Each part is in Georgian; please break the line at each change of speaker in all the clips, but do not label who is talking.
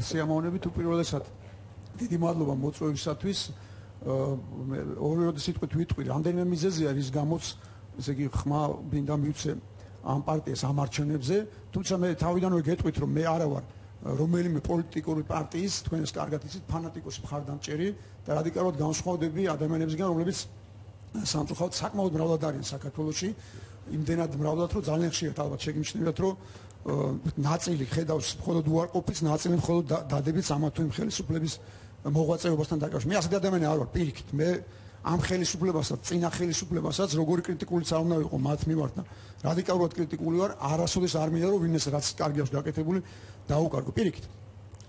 სიამოვნებით უპირველესად დიდი მადლობა მოწვევისათვის. ორი სიტყვით ვიტყვი, რამდენიმე მიზეზია, რის გამოც ესე იგი ხმა მინდა მივცე ამ პარტიას ამ არჩევნებზე, თუმცა მე თავიდანვე გეტყვით, რომ მე არა ვარ რომელიმე პოლიტიკური პარტიის, თქვენ ეს კარგად იცით, ფანატიკოსი მხარდამჭერი და რადიკალურად განსხვავდები ადამიანებისგან, რომლებიც სამწუხაროდ საკმაოდ მრავლად არიან საქართველოში, იმდენად მრავლად, რომ ძალიან ხშირად ალბათ შეგიმჩნევათ, რომ ნაწილი ხედავს მხოლოდ უარყოფის, ნაწილი მხოლოდ დადებით ამა თუ იმ ხელისუფლების მოღვაწეობასთან დაკავშირებით. მე ასეთი ადამიანი არ ვარ, პირიქით. მე ამ ხელისუფლებასაც, წინა ხელისუფლებასაც, როგორი კრიტიკულიც არ უნდა ვიყო მათ მიმართ და რადიკალურად კრიტიკული ვარ, არასოდეს არ მინდა რომ ვინმეს რაც კარგი აქვს გაკეთებული დაუკარგო. პირიქით.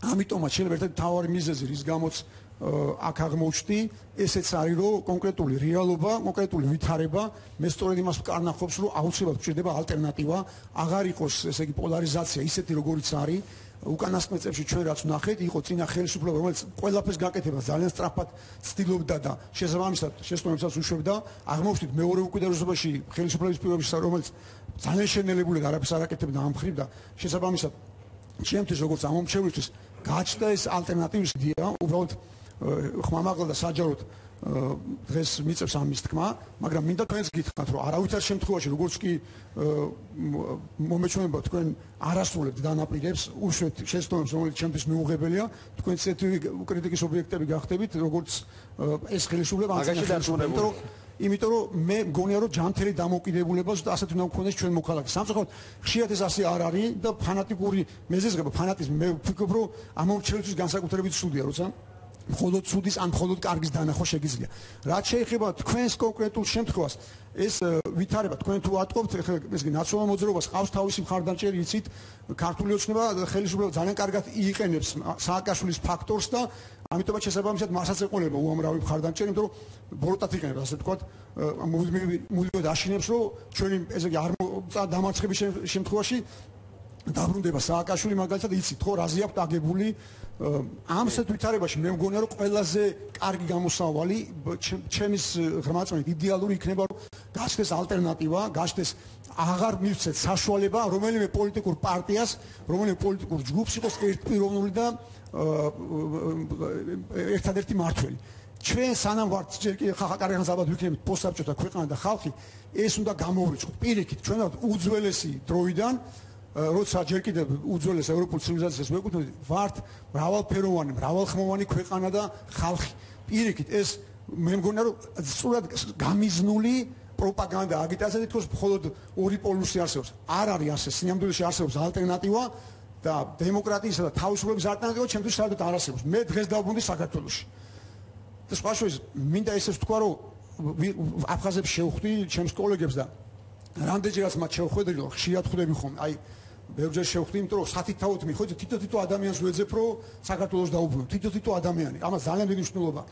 ამიტომაც შეიძლება ერთ-ერთი მთავარი მიზეზი, რის გამოც აქ აღმოჩნდი, ესეც არის, რომ კონკრეტული რეალობა, კონკრეტული ვითარება, მე სწორედ იმას ვკარნახობს, რომ აუცილებლად გვჭირდება ალტერნატივა, აღარ იყოს, ესე იგი, პოლარიზაცია ისეთი, როგორიც არის. უკანასკნელ წლებში ჩვენ რაც ვნახეთ, იყო წინა ხელისუფლება, რომელიც ყველაფერს გაკეთებას ძალიან სწრაფად ცდილობდა და შესაბამისად შეცდომებსაც უშვებდა. აღმოჩნდით მეორე უკიდურესობაში ხელისუფლების პირობებში, რომელიც ძალიან შენელებული და არაფერს არ აკეთებდა ამ მხრივ და შესაბამისად ჩემთვის როგორც ამომრჩევლისთვის გაჩნდა ეს ალტერნატივის იდეა, უბრალოდ ხმამაღლა და საჯაროდ დღეს მიწევს ამის თქმა, მაგრამ მინდა თქვენს გითხრათ, რომ არავითარ შემთხვევაში, როგორც კი მომეჩვენება თქვენ არასრულებთ განაპირებს, უშვეთ შეცდომებს, რომელიც ჩემთვის მიუღებელია, თქვენ ესეთი კრიტიკის ობიექტები გახდებით, როგორც ეს ხელისუფლება იმიტომ რომ მე მგონია რომ ჯანმრთელი დამოუკიდებულება ზუსტად ასეთ უნდა გქონდეს ჩვენ მოქალაქეს. სამწუხაროდ ხშირად ეს ასე არ არის და ფანატიკური მეზეზღება, ფანატიზმი მე ვფიქრობ რომ ამომრჩევლისთვის განსაკუთრებით ცუდია, როცა მხოლოდ ცუდის ან მხოლოდ კარგის დანახვა შეგიძლია. რაც შეეხება თქვენს კონკრეტულ შემთხვევას, ეს ვითარება თქვენ თუ ატყობთ, ეხლა ეს ნაციონალურ მოძრაობას ყავს თავისი მხარდამჭერი, იცით, ქართული ოცნება ხელისუფლება ძალიან კარგად იყენებს სააკაშვილის ფაქტორს და ამიტომაც შესაბამისად მასაც ეყოლება უამრავი მხარდამჭერი, იმიტომ რომ ბოროტად იყენებს, ასე ვთქვათ, მუდმივად აშინებს, რომ ჩვენი ესე იგი არ დამარცხების შემთხვევაში დაბრუნდება სააკაშვილი მაგალითად იცით ხო რაზე აქვს აგებული ამსეთ ვითარებაში მე მგონია რომ ყველაზე კარგი გამოსავალი ჩემის ღრმაწმენით იდეალური იქნება რომ გაჩნდეს ალტერნატივა, გაჩნდეს აღარ მივცეთ საშუალება რომელიმე პოლიტიკურ პარტიას, რომელიმე პოლიტიკურ ჯგუფს იყოს ერთპიროვნული და ერთადერთი მართველი. ჩვენ სანამ ვართ ჯერ კიდევ ხალხაკარგანს ალბათ ვიქნებით პოსტსაბჭოთა ქვეყანა და ხალხი ეს უნდა გამოვრიცხოთ. პირიქით ჩვენ ვართ უძველესი დროიდან როცა ჯერ კიდევ უძველეს ევროპულ ცივილიზაციას ვეკუთვნით, ვართ მრავალფეროვანი, მრავალხმოვანი ქვეყანა და ხალხი. პირიქით, ეს მე მგონია, რომ სწორად გამიზნული პროპაგანდა, აგიტაცია თქოს მხოლოდ ორი პოლუსი არსებობს. არ არის ასე, სინამდვილეში არსებობს ალტერნატივა და დემოკრატიისა და თავისუფლების ალტერნატივა ჩემთვის საერთოდ არ არსებობს. მე დღეს დავბრუნდი საქართველოში. და სხვა შორის, მინდა ესე ვთქვა, რომ აფხაზებს შევხვდი ჩემს კოლეგებს და რამდენჯერაც მათ შევხვედრი, რომ ხშირად ხვდები ხოლმე. აი ბევრჯერ შევხვდი, იმიტომ რომ სათითაოდ მიხვედი, თითო ადამიანს ვეძებ, რომ საქართველოს დაუბრუნო. თითო ადამიანი. ამას ძალიან დიდი მნიშვნელობა.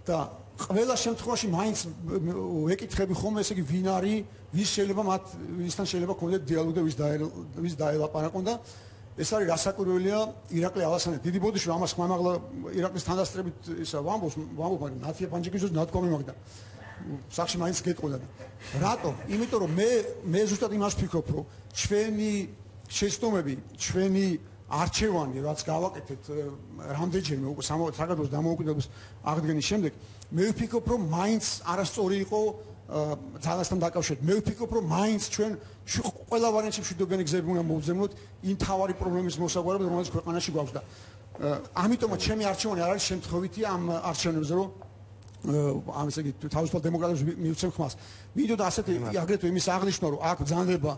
და ყველა შემთხვევაში მაინც ვეკითხები ხოლმე, ესე იგი ვინ არის, ვის შეიძლება მათ ვისთან შეიძლება გქონდეთ დიალოგი და ვის დაელაპარაკონ და ეს არის რასაკვირველია ირაკლი ალასანე. დიდი ბოდიში რომ ამას ხმამაღლა ირაკლის თანდასწრებით ისა ვამბობს, მაგრამ ნათია პანჯიკიძის ნათქვამი მაგდა. სახში მაინც გეტყოდა. რატომ? იმიტომ რომ მე ზუსტად იმას ვფიქრობ, რომ ჩვენი შეცდომები, ჩვენი არჩევანი, რაც გავაკეთეთ რამდენჯერმე უკვე საქართველოს დამოუკიდებლობის აღდგენის შემდეგ, მე ვფიქრობ, რომ მაინც არასწორი იყო ძალასთან დაკავშირებით. მე ვფიქრობ, რომ მაინც ჩვენ ყველა ვარიანტში მშვიდობიანი გზები უნდა მოვძებნოთ იმ თავარი პრობლემის მოსაგვარებლად, რომელიც ქვეყანაში გვაქვს და ამიტომაც ჩემი არჩევანი არ არის შემთხვევითი ამ არჩევნებზე, რომ ამ ესე იგი თავისუფალ დემოკრატიას მივცემ ხმას. მინდოდა ასეთი აგრეთვე იმის აღნიშვნა, რომ აქ ბრძანდება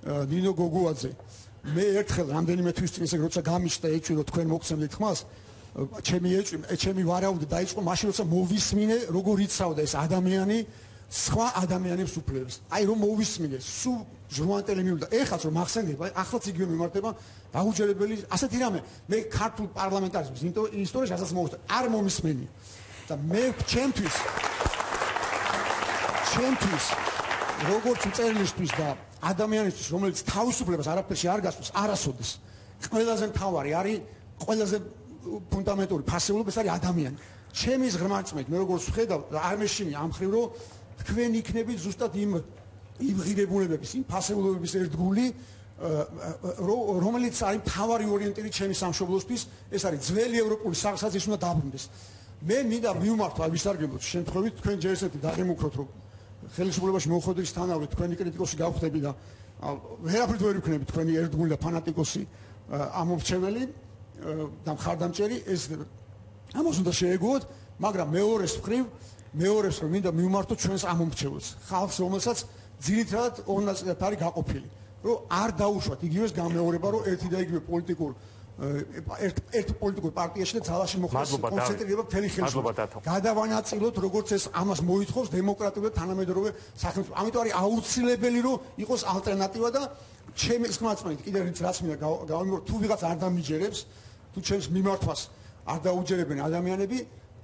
ნინო გოგუაძე. მე ერთხელ რამდენიმე თვის წინ ესე როცა გამიშთა ეჭვი რომ თქვენ მოგცემდით ხმას, ჩემი ვარაუდი დაიწყო მაშინ როცა მოვისმინე როგორ იცავდა ეს ადამიანი სხვა ადამიანებს უფლებს. აი რომ მოვისმინე, სულ ჟურნალისტები მივიდა. ეხლაც რომ მახსენდება, ახლაც იგივე მიმართება, დაუჯერებელი ასეთი რამე. მე ქართულ პარლამენტარიზმის ისტორიაში ასაც მოვხდა. არ მომისმენია. და მე ჩემთვის როგორც მწერლისთვის და ადამიანისთვის, რომელიც თავისუფლებას არაფერში არ გასწევს, არასოდეს ყველაზე მთავარი არის, ყველაზე ფუნდამენტური ფასეულობა ეს არის ადამიანი. ჩემის ღრმაწმენით მე როგორც ვხედავ, არ მეშინია ამ ხრივ, რომ თქვენ იქნებით ზუსტად იმ ღირებულებების, იმ ფასეულობების ერთგული, რომელიც არის მთავარი ორიენტირი ჩემი სამშობლოსთვის, ეს არის ძველი ევროპული სახალხო ის უნდა დაბრუნდეს. მე მინდა მივმართვა ვისარგებლოთ შემთხვევით თქვენ ჯერ ესეთი დაგემუქროთ რომ ხელისუფლებაში მოხდების თანავე თქვენი კრიტიკოსი გავხდები და ვერაფრით ვერ ვიქნები თქვენი ერთგული და ფანატიკოსი ამორჩეველი და მხარდამჭერი ეს ამას უნდა შეეგუოთ, მაგრამ მეორეს რომ მინდა მივმართოთ ჩვენს ამომრჩეველს, ხალხს, რომელსაც ძირითადად ორ ნაწილად არის გაყოფილი, რომ არ დაუშვათ იგივეს გამეორება, რომ ერთი და იგივე ერთ პოლიტიკურ პარტიაში და ძალაში მოხდეს კონცენტრირება მთელი ხელისუფლება. გადავანაწილოთ, როგორც ეს ამას მოითხოვს დემოკრატიული და თანამედროვე სახელმწიფო. ამიტომ არის აუცილებელი, რომ იყოს ალტერნატივა და ჩემი ხმაწმენით კიდევ რაც მინდა გავიმეორებ, თუ ვიღაც არ დამიჯერებს, თუ ჩემს მიმართვას არ დაუჯერებენ ადამიანები,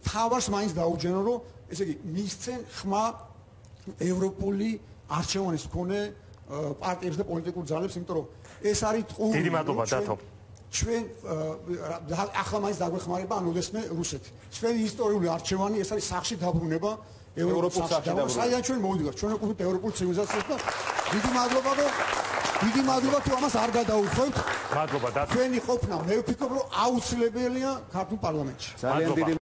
თავარს მაინც დაუჯერონ, რომ ესე იგი მისცენ ხმა ევროპული არჩევანის მქონე პარტიებს და პოლიტიკურ ძალებს, იმიტომ რომ ეს არის ტყუილი.
დიდი მადლობა დათო.
ჩვენ ახლა მაინც დაგვეხმარება ოდესმე რუსეთი. ჩვენი ისტორიული არჩევანი ეს არის სახში დაბრუნება ევროპულ სახში. საიდან ჩვენ მოვიდივართ? ჩვენ ვიყავით ევროპულ ცივილიზაციას და დიდი მადლობა თუ ამას არ გადაუხვევთ.
მადლობა დათო.
ჩვენი ყოფნა მე ვფიქრობ რომ აუცილებელია ქართულ პარლამენტში.
ძალიან დიდი